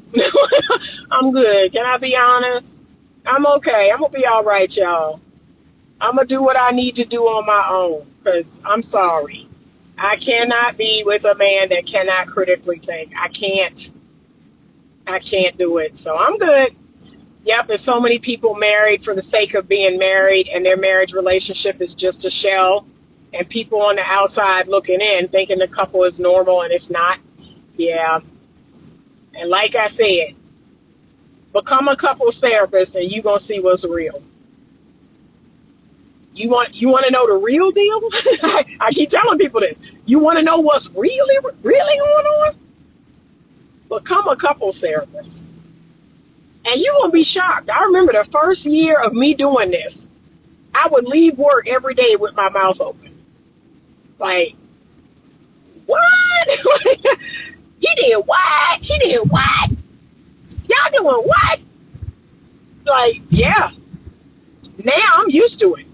I'm good. Can I be honest? I'm okay. I'm going to be all right, y'all. I'm going to do what I need to do on my own, because I'm sorry. I cannot be with a man that cannot critically think. I can't do it. So I'm good. Yep, there's so many people married for the sake of being married, and their marriage relationship is just a shell, and people on the outside looking in thinking the couple is normal, and it's not. Yeah. And like I said, become a couples therapist and you're going to see what's real. You want to know the real deal? I keep telling people this. You want to know what's really going on? Become a couples therapist. And you're going to be shocked. I remember the first year of me doing this, I would leave work every day with my mouth open. Like, what? He did what? She did what? Y'all doing what? Like, yeah. Now I'm used to it.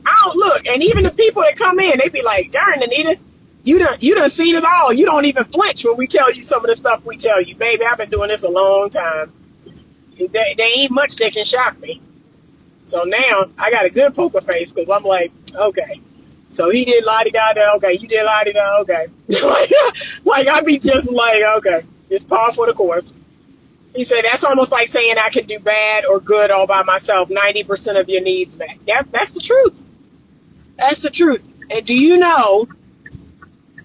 I don't look. And even the people that come in, they be like, darn, Anita, you done seen it all. You don't even flinch when we tell you some of the stuff we tell you. Baby, I've been doing this a long time. There ain't much that can shock me. So now I got a good poker face, because I'm like, okay. So he did la-di-da-da, okay. You did la-di-da, okay. like I be just like, okay, it's par for the course. He said, that's almost like saying I can do bad or good all by myself. 90% of your needs met. That's the truth. That's the truth. And do you know,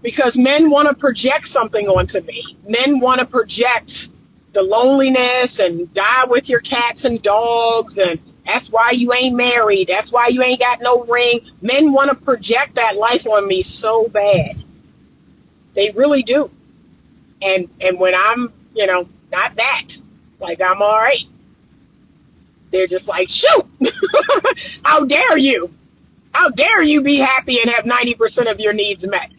because men want to project something onto me. Men want to project the loneliness and die with your cats and dogs, and that's why you ain't married. That's why you ain't got no ring. Men want to project that life on me so bad. They really do. And when I'm, not that, like I'm all right, they're just like, shoot, how dare you? How dare you be happy and have 90% of your needs met?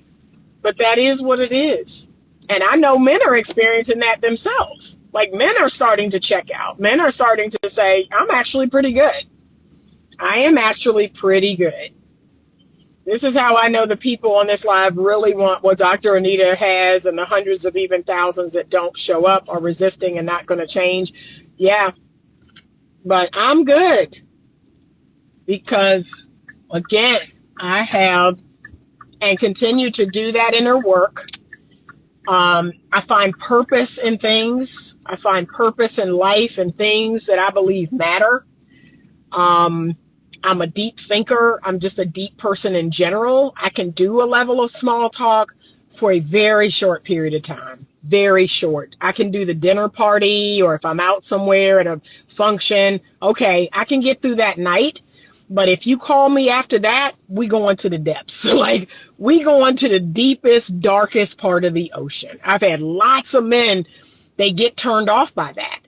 But that is what it is. And I know men are experiencing that themselves. Like, men are starting to check out. Men are starting to say, I'm actually pretty good. I am actually pretty good. This is how I know the people on this live really want what Dr. Anita has, and the hundreds of even thousands that don't show up, are resisting and not going to change. Yeah. But I'm good. Because, again, I have and continue to do that inner work. I find purpose in things. I find purpose in life and things that I believe matter. I'm a deep thinker. I'm just a deep person in general. I can do a level of small talk for a very short period of time. Very short. I can do the dinner party, or if I'm out somewhere at a function, okay, I can get through that night. But if you call me after that, we go into the depths. Like, we go into the deepest, darkest part of the ocean. I've had lots of men, they get turned off by that,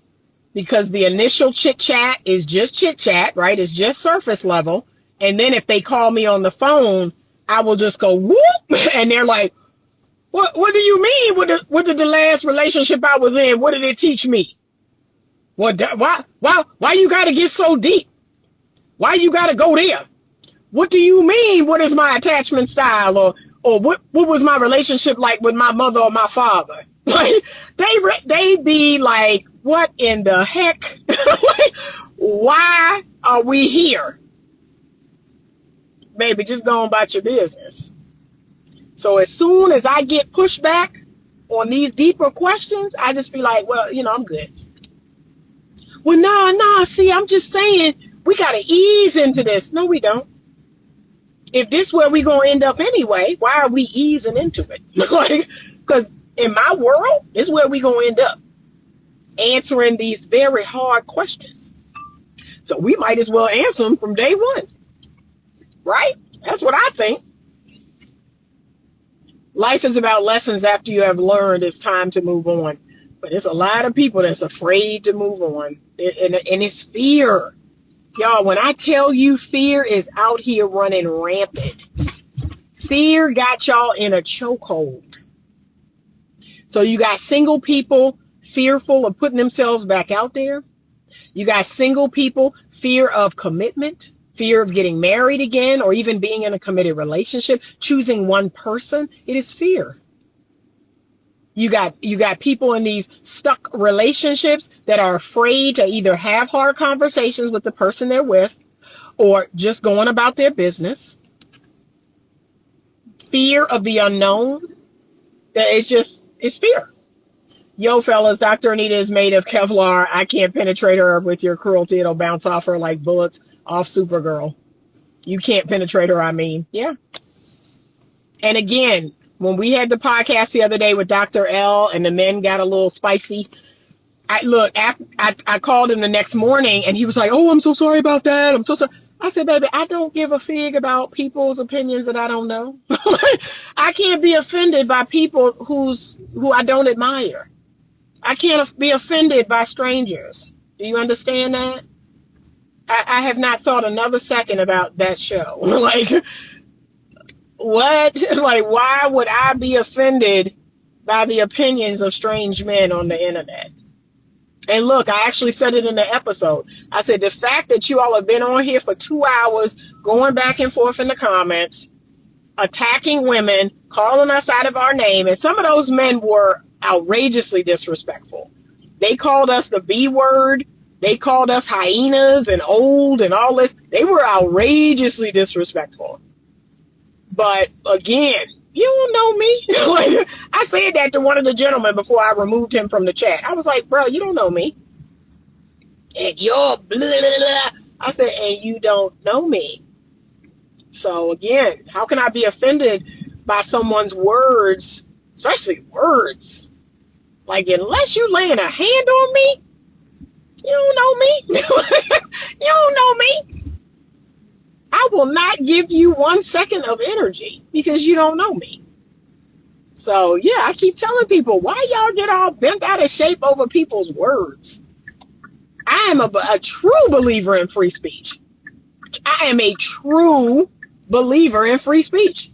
because the initial chit chat is just chit chat, right? It's just surface level. And then if they call me on the phone, I will just go whoop, and they're like, what do you mean? What did the last relationship I was in, what did it teach me? Why you got to get so deep? Why you got to go there? What do you mean? What is my attachment style? Or what was my relationship like with my mother or my father? Like, they be like, what in the heck? Why are we here? Baby, just go on about your business. So as soon as I get pushed back on these deeper questions, I just be like, well, I'm good. Well, no, see, I'm just saying, we got to ease into this. No, we don't. If this is where we going to end up anyway, why are we easing into it? Because in my world, this is where we going to end up, answering these very hard questions. So we might as well answer them from day one, right? That's what I think. Life is about lessons after you have learned. It's time to move on. But there's a lot of people that's afraid to move on. And it's fear. Y'all, when I tell you fear is out here running rampant, fear got y'all in a chokehold. So you got single people fearful of putting themselves back out there. You got single people, fear of commitment, fear of getting married again, or even being in a committed relationship, choosing one person. It is fear. You got people in these stuck relationships that are afraid to either have hard conversations with the person they're with or just going about their business. Fear of the unknown. It's fear. Yo, fellas, Dr. Anita is made of Kevlar. I can't penetrate her with your cruelty. It'll bounce off her like bullets off Supergirl. You can't penetrate her, I mean. Yeah. And again, when we had the podcast the other day with Dr. L and the men got a little spicy, I called him the next morning and he was like, oh, I'm so sorry about that. I'm so sorry. I said, baby, I don't give a fig about people's opinions that I don't know. I can't be offended by people who I don't admire. I can't be offended by strangers. Do you understand that? I have not thought another second about that show. Like, what? Like, why would I be offended by the opinions of strange men on the internet? And look, I actually said it in the episode. I said, the fact that you all have been on here for 2 hours, going back and forth in the comments, attacking women, calling us out of our name, and some of those men were outrageously disrespectful. They called us the B word. They called us hyenas and old and all this. They were outrageously disrespectful. But again, you don't know me. Like, I said that to one of the gentlemen before I removed him from the chat. I was like, bro, you don't know me. And you're blah, blah, blah. I said, and you don't know me. So again, how can I be offended by someone's words, especially words? Like, unless you laying a hand on me, you don't know me. You don't know me. I will not give you 1 second of energy because you don't know me. So yeah, I keep telling people, why y'all get all bent out of shape over people's words? I am a true believer in free speech. I am a true believer in free speech.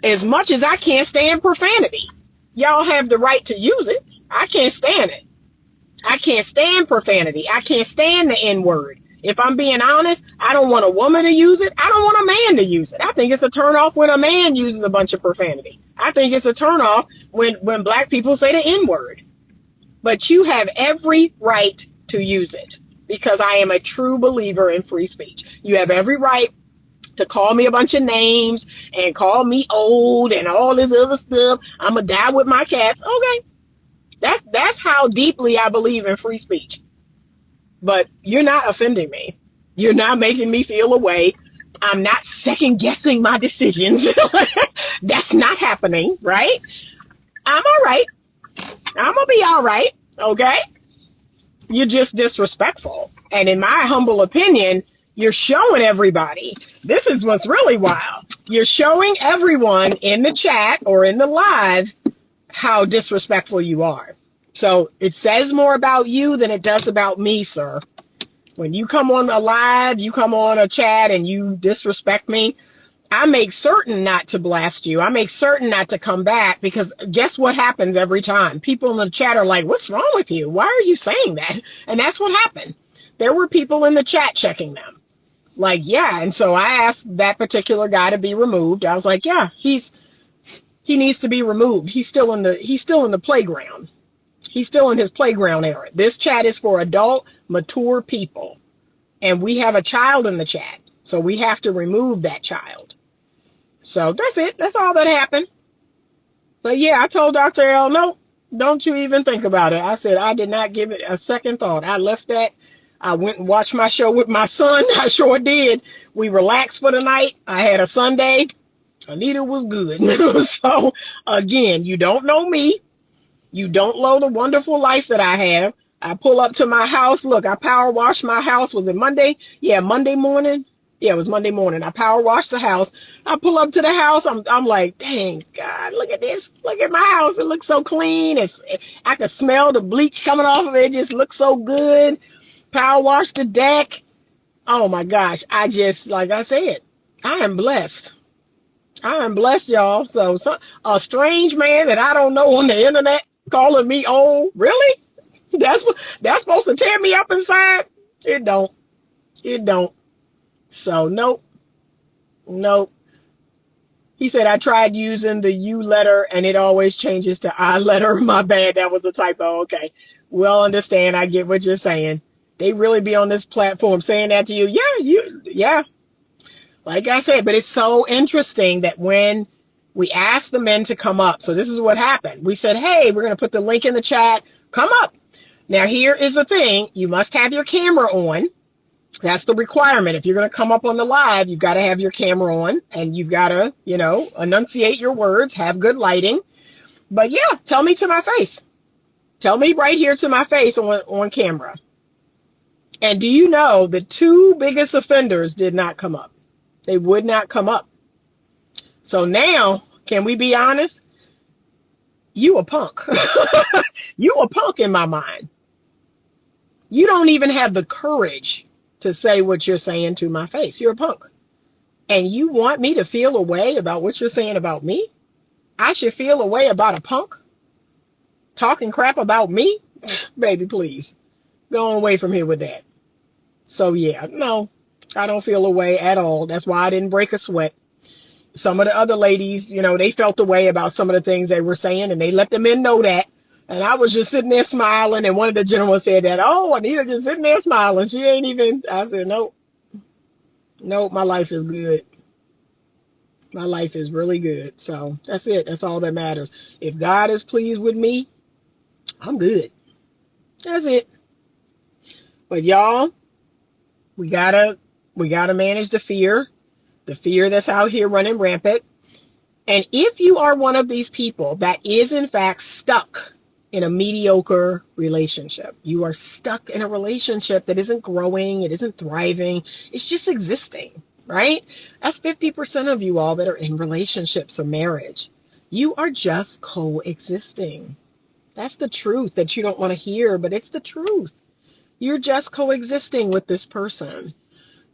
As much as I can't stand profanity, y'all have the right to use it. I can't stand it. I can't stand profanity. I can't stand the N-word. If I'm being honest, I don't want a woman to use it. I don't want a man to use it. I think it's a turnoff when a man uses a bunch of profanity. I think it's a turnoff when black people say the N-word. But you have every right to use it because I am a true believer in free speech. You have every right to call me a bunch of names and call me old and all this other stuff. I'm going to die with my cats. Okay. That's how deeply I believe in free speech. But you're not offending me. You're not making me feel away. I'm not second guessing my decisions. That's not happening, right? I'm all right. I'm going to be all right. Okay. You're just disrespectful. And in my humble opinion, you're showing everybody. This is what's really wild. You're showing everyone in the chat or in the live how disrespectful you are. So it says more about you than it does about me, sir. When you come on a live, you come on a chat and you disrespect me, I make certain not to blast you. I make certain not to come back because guess what happens every time? People in the chat are like, what's wrong with you? Why are you saying that? And that's what happened. There were people in the chat checking them. Like, yeah. And so I asked that particular guy to be removed. I was like, yeah, he needs to be removed. He's still in the playground. He's still in his playground era. This chat is for adult, mature people. And we have a child in the chat. So we have to remove that child. So that's it. That's all that happened. But yeah, I told Dr. L, no, don't you even think about it. I said, I did not give it a second thought. I left that. I went and watched my show with my son. I sure did. We relaxed for the night. I had a Sunday. Anita was good. So again, you don't know me. You don't know the wonderful life that I have. I pull up to my house. Look, I power washed my house. Was it Monday? Yeah, Monday morning. Yeah, it was Monday morning. I power washed the house. I pull up to the house. I'm like, dang God, look at this. Look at my house. It looks so clean. I could smell the bleach coming off of it. It just looks so good. Power wash the deck. Oh my gosh. Like I said, I am blessed. I am blessed, y'all. So a strange man that I don't know on the internet calling me old. Really? That's supposed to tear me up inside? It don't. It don't. So nope. Nope. He said I tried using the U letter and it always changes to I letter. My bad. That was a typo. Okay. Well, understand. I get what you're saying. They really be on this platform saying that to you. Yeah. Like I said, but it's so interesting that when we asked the men to come up, so this is what happened. We said, hey, we're going to put the link in the chat. Come up. Now, here is the thing. You must have your camera on. That's the requirement. If you're going to come up on the live, you've got to have your camera on and you've got to, enunciate your words, have good lighting. But yeah, tell me to my face. Tell me right here to my face on camera. And do you know the two biggest offenders did not come up? They would not come up. So now, can we be honest? You a punk. You a punk in my mind. You don't even have the courage to say what you're saying to my face. You're a punk. And you want me to feel a way about what you're saying about me? I should feel a way about a punk talking crap about me? Baby, please. Go away from here with that. So yeah, no, I don't feel a way at all. That's why I didn't break a sweat. Some of the other ladies, they felt a way about some of the things they were saying and they let the men know that. And I was just sitting there smiling. And one of the gentlemen said that, oh, Anita just sitting there smiling. She ain't even, I said, nope, my life is good. My life is really good. So that's it. That's all that matters. If God is pleased with me, I'm good. That's it. But y'all, we gotta manage the fear that's out here running rampant. And if you are one of these people that is in fact stuck in a mediocre relationship, you are stuck in a relationship that isn't growing, it isn't thriving, it's just existing, right? That's 50% of you all that are in relationships or marriage. You are just coexisting. That's the truth that you don't want to hear, but it's the truth. You're just coexisting with this person.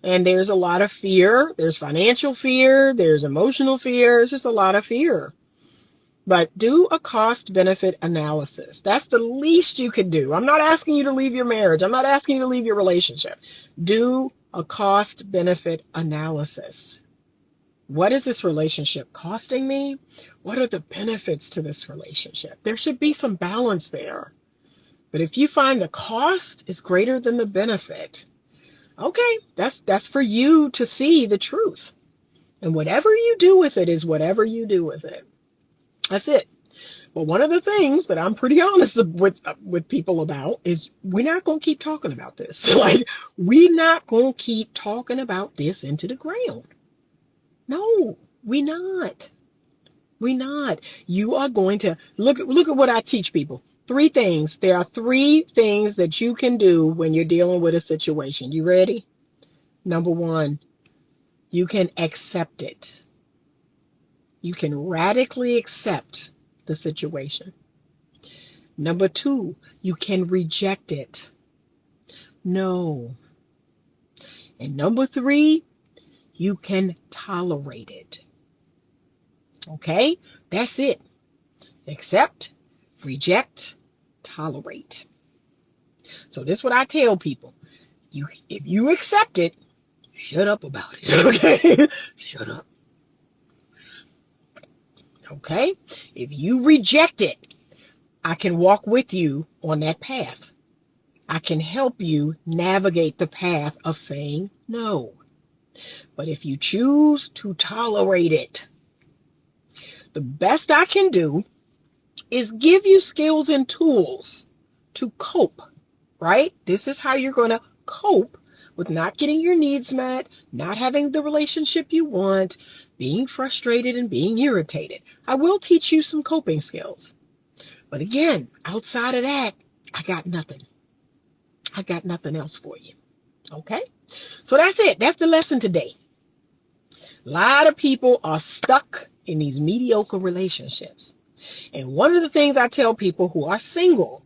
And there's a lot of fear. There's financial fear. There's emotional fear. It's just a lot of fear. But do a cost-benefit analysis. That's the least you could do. I'm not asking you to leave your marriage. I'm not asking you to leave your relationship. Do a cost-benefit analysis. What is this relationship costing me? What are the benefits to this relationship? There should be some balance there. But if you find the cost is greater than the benefit, okay, that's for you to see the truth. And whatever you do with it is whatever you do with it. That's it. But one of the things that I'm pretty honest with people about is we're not going to keep talking about this. Like, we're not going to keep talking about this into the ground. No, we're not. We're not. You are going to look at what I teach people. 3 things. There are 3 things that you can do when you're dealing with a situation. You ready? Number 1, you can accept it. You can radically accept the situation. Number 2, you can reject it. No. And number 3, you can tolerate it. Okay? That's it. Accept, reject, tolerate. So this is what I tell people. If you accept it, shut up about it. Okay? Shut up. Okay? If you reject it, I can walk with you on that path. I can help you navigate the path of saying no. But if you choose to tolerate it, the best I can do is give you skills and tools to cope, right? This is how you're going to cope with not getting your needs met, not having the relationship you want, being frustrated and being irritated. I will teach you some coping skills. But again, outside of that, I got nothing. I got nothing else for you. Okay? So that's it. That's the lesson today. A lot of people are stuck in these mediocre relationships. And one of the things I tell people who are single,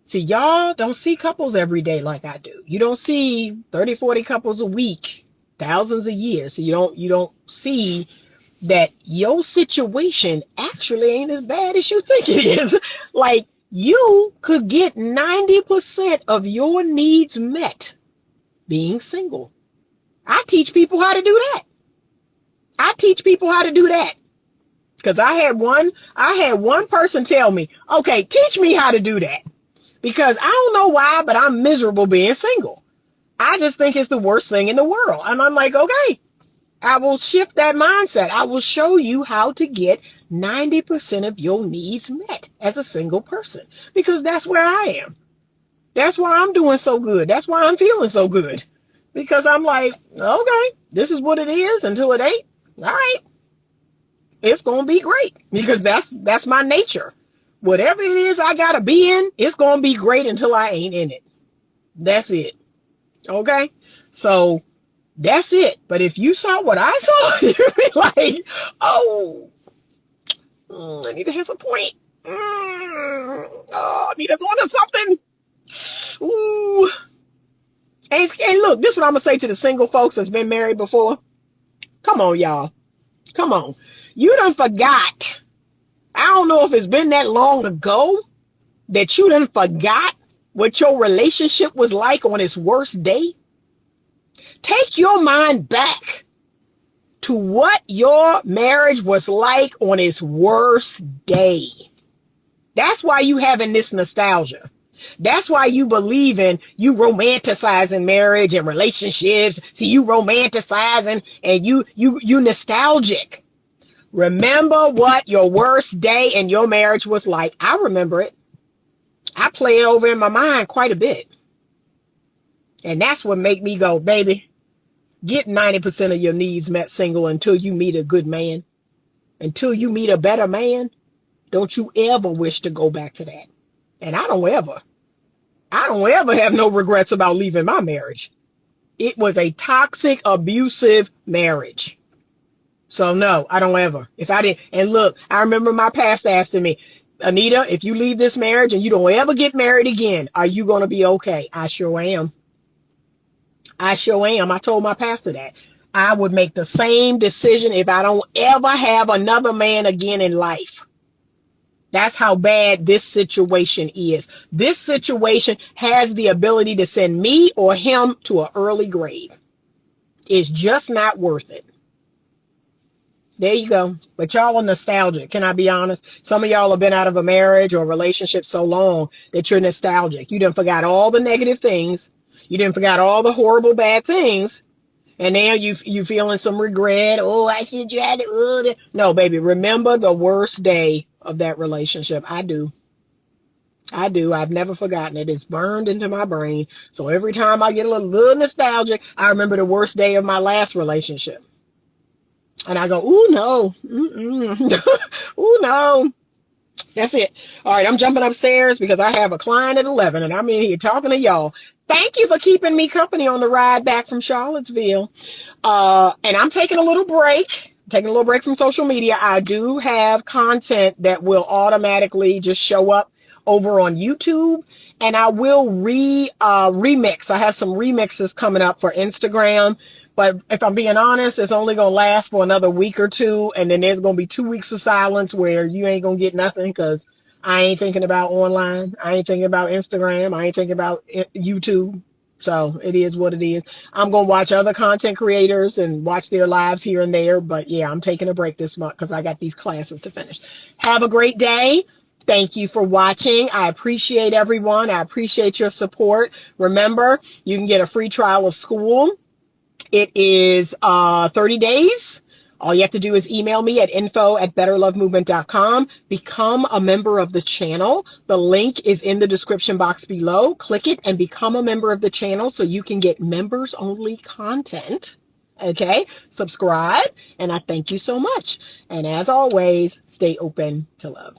see, y'all don't see couples every day like I do. You don't see 30, 40 couples a week, thousands a year. So you don't see that your situation actually ain't as bad as you think it is. Like, you could get 90% of your needs met being single. I teach people how to do that. Because I had one person tell me, okay, teach me how to do that. Because I don't know why, but I'm miserable being single. I just think it's the worst thing in the world. And I'm like, okay, I will shift that mindset. I will show you how to get 90% of your needs met as a single person. Because that's where I am. That's why I'm doing so good. That's why I'm feeling so good. Because I'm like, okay, this is what it is until it ain't. All right. It's going to be great. Because that's my nature. Whatever it is I got to be in, it's going to be great until I ain't in it. That's it. Okay? So that's it. But if you saw what I saw, you'd be like, oh, Anita has a point. Oh, Anita's on to something. Ooh. And look, this is what I'm going to say to the single folks that's been married before. Come on, y'all. Come on. You done forgot. I don't know if it's been that long ago that you done forgot what your relationship was like on its worst day. Take your mind back to what your marriage was like on its worst day. That's why you having this nostalgia. That's why you believe in, you romanticizing marriage and relationships. See, you romanticizing and you nostalgic. Remember what your worst day in your marriage was like. I remember it. I play it over in my mind quite a bit. And that's what make me go, baby, get 90% of your needs met single until you meet a good man. Until you meet a better man. Don't you ever wish to go back to that. And I don't ever have no regrets about leaving my marriage. It was a toxic, abusive marriage. So no, I don't ever. If I didn't, and look, I remember my pastor asking me, Anita, if you leave this marriage and you don't ever get married again, are you going to be okay? I sure am. I told my pastor that. I would make the same decision if I don't ever have another man again in life. That's how bad this situation is. This situation has the ability to send me or him to an early grave. It's just not worth it. There you go. But y'all are nostalgic. Can I be honest? Some of y'all have been out of a marriage or a relationship so long that you're nostalgic. You done forgot all the negative things. You done forgot all the horrible bad things. And now you feeling some regret. Oh, I should try to. No, baby. Remember the worst day of that relationship. I do. I've never forgotten it. It's burned into my brain. So every time I get a little nostalgic, I remember the worst day of my last relationship. And I go, ooh, no. Ooh, no. That's it. All right, I'm jumping upstairs because I have a client at 11 and I'm in here talking to y'all. Thank you for keeping me company on the ride back from Charlottesville. And I'm taking a little break from social media. I do have content that will automatically just show up over on YouTube. And I will remix. I have some remixes coming up for Instagram. But if I'm being honest, it's only going to last for another week or two. And then there's going to be 2 weeks of silence where you ain't going to get nothing because I ain't thinking about online. I ain't thinking about Instagram. I ain't thinking about YouTube. So it is what it is. I'm going to watch other content creators and watch their lives here and there. But yeah, I'm taking a break this month because I got these classes to finish. Have a great day. Thank you for watching. I appreciate everyone. I appreciate your support. Remember, you can get a free trial of Skool. It is 30 days. All you have to do is email me at info@betterlovemovement.com. Become a member of the channel. The link is in the description box below. Click it and become a member of the channel so you can get members only content. Okay? Subscribe. And I thank you so much. And as always, stay open to love.